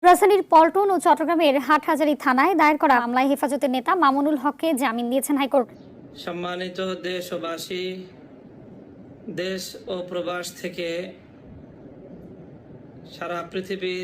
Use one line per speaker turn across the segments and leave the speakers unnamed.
রাজধানীর পল্টন ও চট্টগ্রামের হাটহাজারী থানায় দায়ের করা মামলায় হেফাজতের নেতা মামুনুল হককে জামিন দিয়েছেন হাইকোর্ট।
সম্মানিত দেশবাসী, দেশ ও প্রবাস থেকে সারা পৃথিবী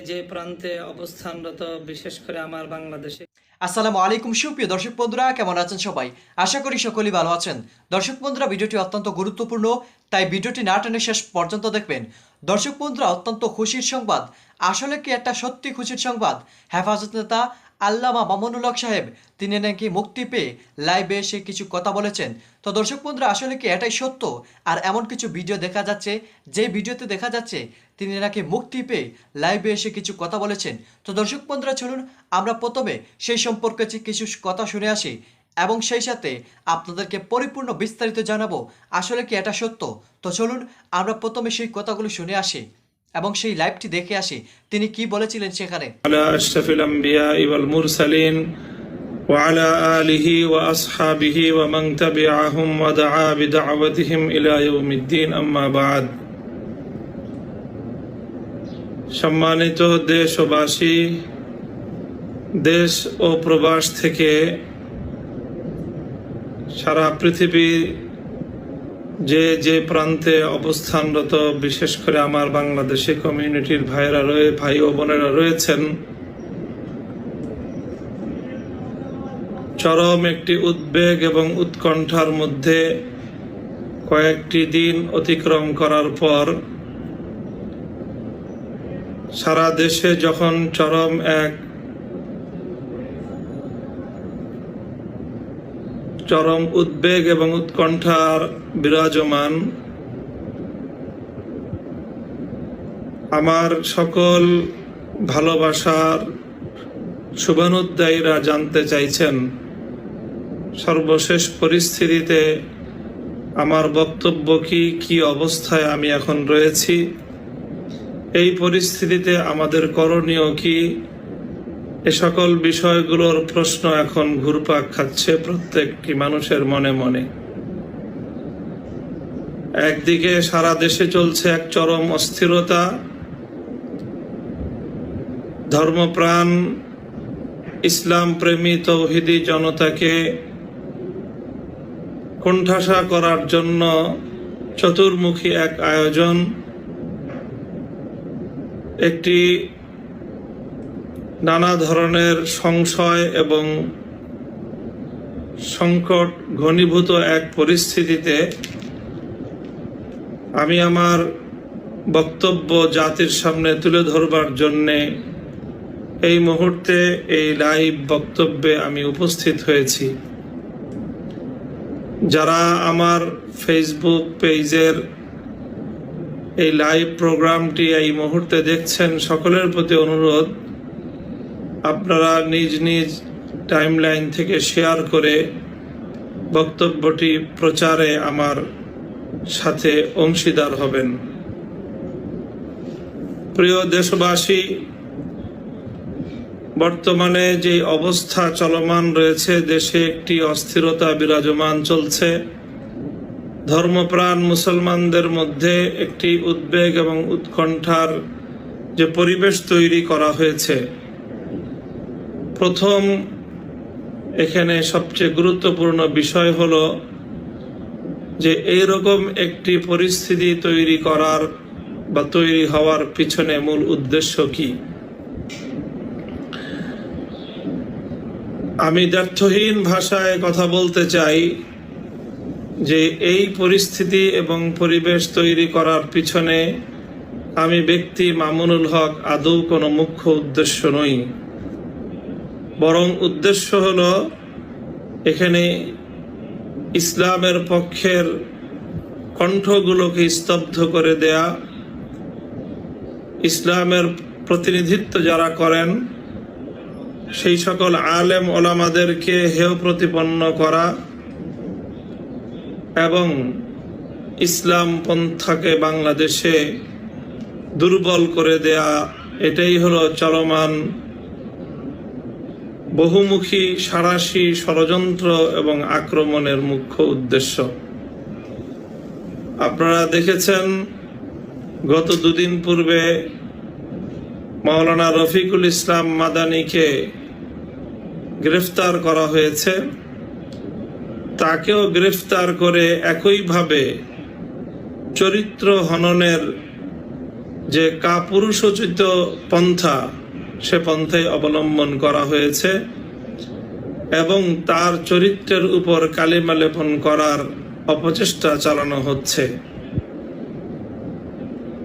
যে প্রান্তে অবস্থানরত, বিশেষ করে আমার বাংলাদেশে।
আসসালামু আলাইকুম সুপ্রিয় দর্শক বন্ধুরা, কেমন আছেন সবাই? আশা করি সকলেই ভালো আছেন। দর্শক বন্ধুরা, ভিডিওটি অত্যন্ত গুরুত্বপূর্ণ, তাই ভিডিওটি না টেনে শেষ পর্যন্ত দেখবেন। দর্শক বন্ধুরা, অত্যন্ত খুশির সংবাদ। আসলে কি একটা সত্যি খুশির সংবাদ? হেফাজত নেতা আল্লামা মামুনুল হক সাহেব তিনি নাকি মুক্তি পেয়ে লাইভে এসে কিছু কথা বলেছেন। তো দর্শক বন্ধুরা, আসলে কি এটাই সত্য? আর এমন কিছু ভিডিও দেখা যাচ্ছে, যে ভিডিওতে দেখা যাচ্ছে তিনি নাকি মুক্তি পেয়ে লাইভে এসে কিছু কথা বলেছেন। তো দর্শক বন্ধুরা, চলুন আমরা প্রথমে সেই সম্পর্কে কিছু কথা শুনে আসি এবং সেই সাথে আপনাদেরকে পরিপূর্ণ বিস্তারিত জানাবো আসলে কি এটা সত্য। তো চলুন আমরা প্রথমে সেই কথাগুলো শুনে আসি এবং সেই লাইভটি দেখে আসি তিনি কি বলেছিলেন সেখানে।
আলা আশরাফিল আমবিয়া ওয়াল মুরসালিন ওয়া আলা আলিহি ওয়া আসহাবিহি ওয়া মান তাবিআহুম ওয়া দাআ বিদাওয়াতিহিম ইলা ইয়াউমিদ্দিন, আম্মা বা'দ। সম্মানিত দেশবাসী, দেশ ও প্রবাস থেকে সারা পৃথিবী যে প্রান্তে অবস্থানরত, বিশেষ করে আমার বাংলাদেশি কমিউনিটির ভাই ও বোনেরা রয়েছেন, চরম একটি উদ্বেগ এবং উৎকণ্ঠার মধ্যে কয়েকটি দিন অতিক্রম করার পর সারা দেশে যখন চরম উদ্বেগ এবং উৎকণ্ঠার বিরাজমান, আমার সকল ভালোবাসার শুভানুধ্যায়ীরা জানতে চাইছেন সর্বশেষ পরিস্থিতিতে আমার বক্তব্য কি অবস্থায় আমি এখন রয়েছি, এই পরিস্থিতিতে আমাদের করণীয় কি, এ সকল বিষয়গুলোর প্রশ্ন এখন ঘুরপাক খাচ্ছে প্রত্যেকটি মানুষের মনে মনে। একদিকে সারা দেশে চলছে এক চরম অস্থিরতা, ধর্মপ্রাণ ইসলাম প্রেমী তৌহিদি জনতাকে কোণঠাসা করার জন্য চতুর্মুখী এক আয়োজন, একটি নানা ধরনের সংশয় এবং সংকট ঘনীভূত এক পরিস্থিতিতে আমি আমার বক্তব্য জাতির সামনে তুলে ধরবার জন্যে এই মুহূর্তে এই লাইভ বক্তব্যে আমি উপস্থিত হয়েছি। যারা আমার ফেসবুক পেজের এই লাইভ প্রোগ্রামটি এই মুহূর্তে দেখছেন, সকলের প্রতি অনুরোধ, আপনারা নিজ নিজ টাইমলাইন থেকে শেয়ার করে বক্তব্যটি প্রচারে আমার সাথে অংশীদার হবেন। প্রিয় দেশবাসী, বর্তমানে যে অবস্থা চলমান রয়েছে, দেশে একটি অস্থিরতা বিরাজমান চলছে। ধর্মপ্রাণ মুসলমানদের মধ্যে একটি উদ্বেগ এবং উৎকণ্ঠার যে পরিবেশ তৈরি করা হয়েছে, প্রথম এখানে সবচেয়ে গুরুত্বপূর্ণ বিষয় হলো যে এইরকম একটি পরিস্থিতি তৈরি করার বা তৈরি হওয়ার পিছনে মূল উদ্দেশ্য কি। আমি দ্ব্যর্থহীন ভাষায় কথা বলতে চাই যে এই পরিস্থিতি এবং পরিবেশ তৈরি করার পিছনে আমি ব্যক্তি মামুনুল হক আদৌ কোনো মুখ্য উদ্দেশ্য নই, বরং উদ্দেশ্য হলো এখানে ইসলামের পক্ষের কণ্ঠগুলোকে স্তব্ধ করে দেয়া, ইসলামের প্রতিনিধিত্ব যারা করেন সেই সকল আলেম ওলামাদেরকে হেয় প্রতিপন্ন করা এবং ইসলাম পন্থাকে বাংলাদেশে দুর্বল করে দেয়া, এটাই হলো চলমান বহুমুখী সাঁড়াশি ষড়যন্ত্র এবং আক্রমণের মুখ্য উদ্দেশ্য। আপনারা দেখেছেন গত দুদিন পূর্বে মাওলানা রফিকুল ইসলাম মাদানীকে গ্রেফতার করা হয়েছে। তাকেও গ্রেফতার করে একইভাবে চরিত্র হননের যে কাপুরুষোচিত পন্থা, সে পন্থায় অবলম্বন করা হয়েছে এবং তার চরিত্রের উপর কালিমা লেপন করার অপচেষ্টা চালানো হচ্ছে।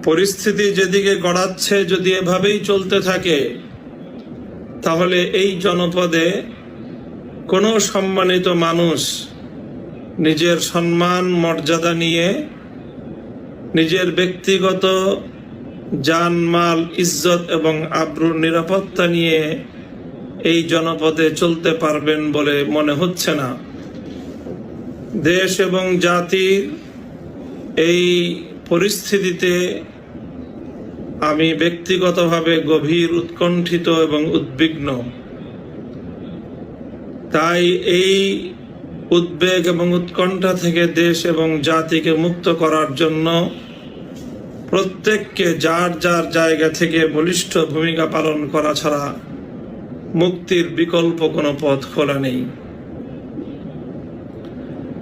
পরিস্থিতি যেদিকে গড়াচ্ছে, যদি এভাবেই চলতে থাকে, তাহলে এই জনপদে কোনো সম্মানিত মানুষ নিজের সম্মান মর্যাদা নিয়ে, নিজের ব্যক্তিগত জানমাল ইজ্জত এবং আব্রুর নিরাপত্তা নিয়ে এই জনপদে চলতে পারবেন বলে মনে হচ্ছে না। দেশ এবং জাতির এই পরিস্থিতিতে আমি ব্যক্তিগতভাবে গভীর উৎকণ্ঠিত এবং উদ্বিগ্ন। তাই এই উদ্বেগ এবং উৎকণ্ঠা থেকে দেশ এবং জাতিকে মুক্ত করার জন্য প্রত্যেককে যার যার জায়গা থেকে বলিষ্ঠ ভূমিকা পালন করা ছাড়া মুক্তির বিকল্প কোনো পথ খোলা নেই।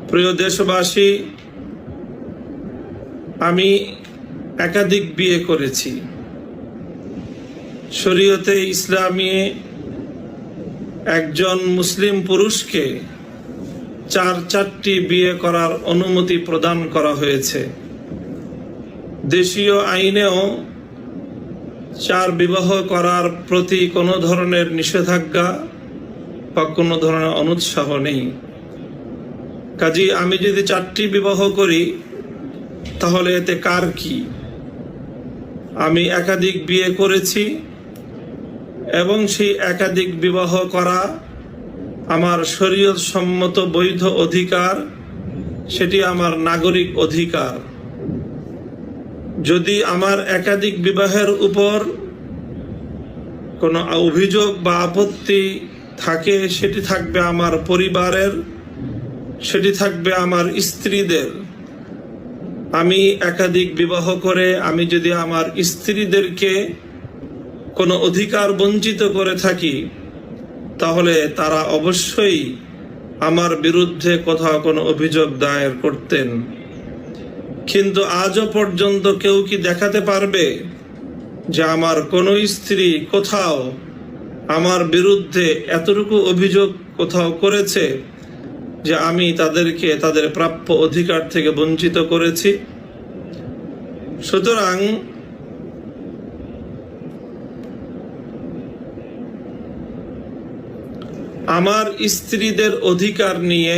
প্রিয় দেশবাসী, আমি একাধিক বিয়ে করেছি। শরীয়তে ইসলামী একজন মুসলিম পুরুষকে চারটি বিয়ে করার অনুমতি প্রদান করা হয়েছে। দেশীয় আইনেও 4 বিবাহ করার প্রতি কোনো ধরনের নিষেধাজ্ঞা বা কোনো ধরনের অনুৎসাহ নেই। কাজেই আমি যদি 4টি বিবাহ করি, তাহলে এতে কার কি? আমি একাধিক বিয়ে করেছি এবং সেই একাধিক বিবাহ করা আমার শরীয়ত সম্মত বৈধ অধিকার, সেটি আমার নাগরিক অধিকার। যদি আমার একাধিক বিবাহের উপর কোনো অভিযোগ বা আপত্তি থাকে, সেটি থাকবে আমার পরিবারের, সেটি থাকবে আমার স্ত্রীদের। আমি একাধিক বিবাহ করে আমি যদি আমার স্ত্রীদেরকে কোনো অধিকার বঞ্চিত করে থাকি, তাহলে তারা অবশ্যই আমার বিরুদ্ধে কোথাও কোনো অভিযোগ দায়ের করতেন। কিন্তু আজও পর্যন্ত কেউ কি দেখাতে পারবে যে আমার কোনো স্ত্রী কোথাও আমার বিরুদ্ধে এতটুকু অভিযোগ কোথাও করেছে যে আমি তাদেরকে তাদের প্রাপ্য অধিকার থেকে বঞ্চিত করেছি? সুতরাং আমার স্ত্রীদের অধিকার নিয়ে,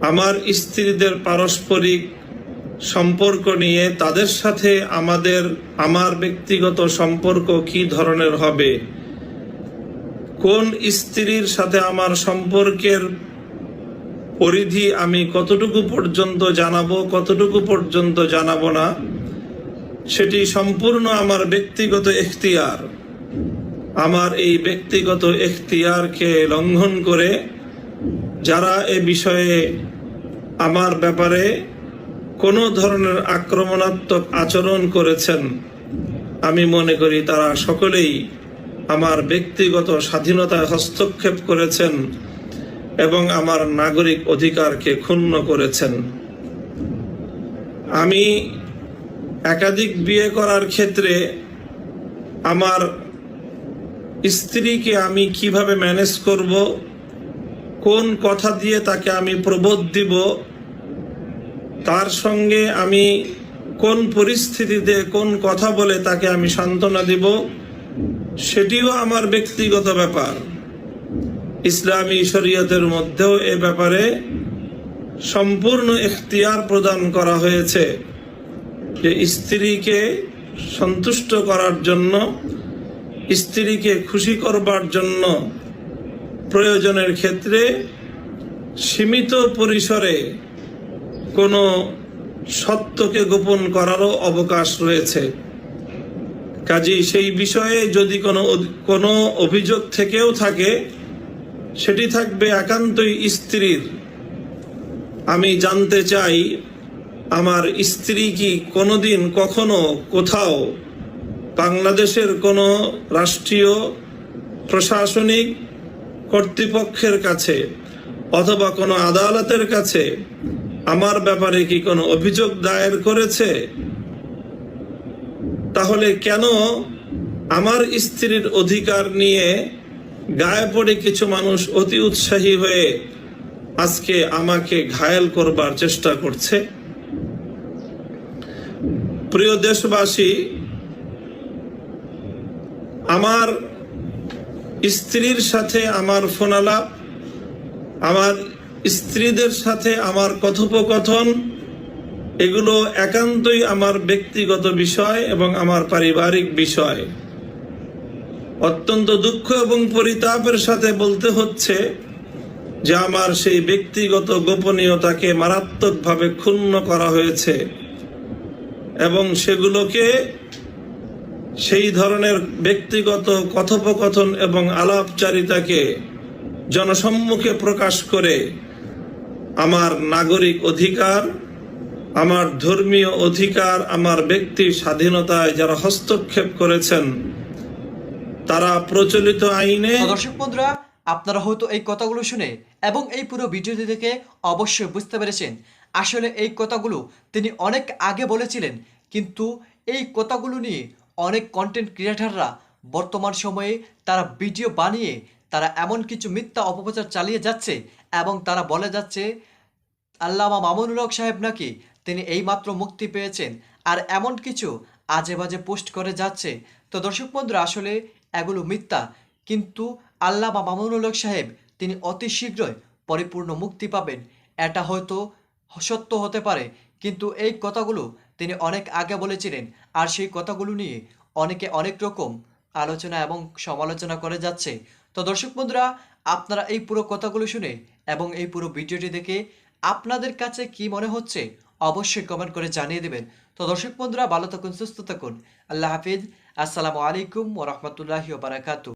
আমার স্ত্রীদের পারস্পরিক সম্পর্ক নিয়ে, তাদের সাথে আমার ব্যক্তিগত সম্পর্ক কি ধরনের হবে, কোন স্ত্রীর সাথে আমার সম্পর্কের পরিধি আমি কতটুকু পর্যন্ত জানাবো, কতটুকু পর্যন্ত জানাবো না, সেটি সম্পূর্ণ আমার ব্যক্তিগত এখতিয়ার। আমার এই ব্যক্তিগত এখতিয়ারকে লঙ্ঘন করে যারা এ বিষয়ে আমার ব্যাপারে কোনো ধরনের আক্রমণাত্মক আচরণ করেছেন, আমি মনে করি তারা সকলেই আমার ব্যক্তিগত স্বাধীনতায় হস্তক্ষেপ করেছেন এবং আমার নাগরিক অধিকারকে ক্ষুণ্ণ করেছেন। আমি একাধিক বিয়ে করার ক্ষেত্রে আমার স্ত্রীকে আমি কিভাবে ম্যানেজ করব, কোন কথা দিয়ে তাকে আমি প্রবোধ দিব, তার সঙ্গে আমি কোন পরিস্থিতিতে কোন কথা বলে তাকে আমি সান্ত্বনা দিব, সেটিও আমার ব্যক্তিগত ব্যাপার। ইসলামী শরীয়তের মধ্যেও এ ব্যাপারে সম্পূর্ণ এখতিয়ার প্রদান করা হয়েছে যে স্ত্রীকে সন্তুষ্ট করার জন্য, স্ত্রীকে খুশি করবার জন্য প্রয়োজনের ক্ষেত্রে সীমিত পরিসরে কোনো সত্যকে গোপন করারও অবকাশ রয়েছে। কাজেই সেই বিষয়ে যদি কোনো অভিযোগ থেকেও থাকে, সেটি থাকবে একান্তই স্ত্রীর। আমি জানতে চাই আমার স্ত্রী কি কোনোদিন কখনো কোথাও বাংলাদেশের কোনো রাষ্ট্রীয় প্রশাসনিক কর্তৃপক্ষের কাছে অথবা কোনো আদালতের কাছে আমার ব্যাপারে কি কোনো অভিযোগ দায়ের করেছে? তাহলে কেন আমার স্ত্রীর অধিকার নিয়ে গায়ে পড়ে কিছু মানুষ অতি উৎসাহী হয়ে আজকে আমাকে ঘায়েল করবার চেষ্টা করছে? প্রিয় দেশবাসী, আমার স্ত্রীর সাথে আমার ফোনালাপ, আমার স্ত্রীদের সাথে আমার কথোপকথন, এগুলো একান্তই আমার ব্যক্তিগত বিষয় এবং আমার পারিবারিক বিষয়। অত্যন্ত দুঃখ এবং পরিতাপের সাথে বলতে হচ্ছে যে আমার সেই ব্যক্তিগত গোপনীয়তাকে মারাত্মকভাবে ক্ষুণ্ণ করা হয়েছে এবং সেগুলোকে, সেই ধরনের ব্যক্তিগত কথোপকথন এবং আলাপচারিতাকে জনসম্মুখে প্রকাশ করে আমার নাগরিক অধিকার, আমার ধর্মীয় অধিকার, আমার ব্যক্তির স্বাধীনতায় যারা হস্তক্ষেপ করেছেন তারা প্রচলিত আইনে।
তো দর্শক বন্ধুরা, আপনারা হয়তো এই কথাগুলো শুনে এবং এই পুরো ভিডিওটি দেখে অবশ্যই বুঝতে পেরেছেন আসলে এই কথাগুলো তিনি অনেক আগে বলেছিলেন, কিন্তু এই কথাগুলো নিয়ে অনেক কন্টেন্ট ক্রিয়েটাররা বর্তমান সময়ে তারা ভিডিও বানিয়ে তারা এমন কিছু মিথ্যা অপপ্রচার চালিয়ে যাচ্ছে এবং তারা বলে যাচ্ছে আল্লামা মামুনুল হক সাহেব নাকি তিনি এইমাত্র মুক্তি পেয়েছেন, আর এমন কিছু আজে বাজে পোস্ট করে যাচ্ছে। তো দর্শক বন্ধুরা, আসলে এগুলো মিথ্যা, কিন্তু আল্লামা মামুনুল হক সাহেব তিনি অতি শীঘ্রই পরিপূর্ণ মুক্তি পাবেন, এটা হয়তো সত্য হতে পারে, কিন্তু এই কথাগুলো তিনি অনেক আগে বলেছিলেন, আর সেই কথাগুলো নিয়ে অনেকে অনেক রকম আলোচনা এবং সমালোচনা করে যাচ্ছে। তো দর্শক বন্ধুরা, আপনারা এই পুরো কথাগুলো শুনে এবং এই পুরো ভিডিওটি দেখে আপনাদের কাছে কি মনে হচ্ছে অবশ্যই কমেন্ট করে জানিয়ে দেবেন। তো দর্শক বন্ধুরা, ভালো থাকুন, সুস্থ থাকুন, আল্লাহ হাফিজ, আসসালামু আলাইকুম ওয়া রাহমাতুল্লাহি ওয়া বারাকাতুহু।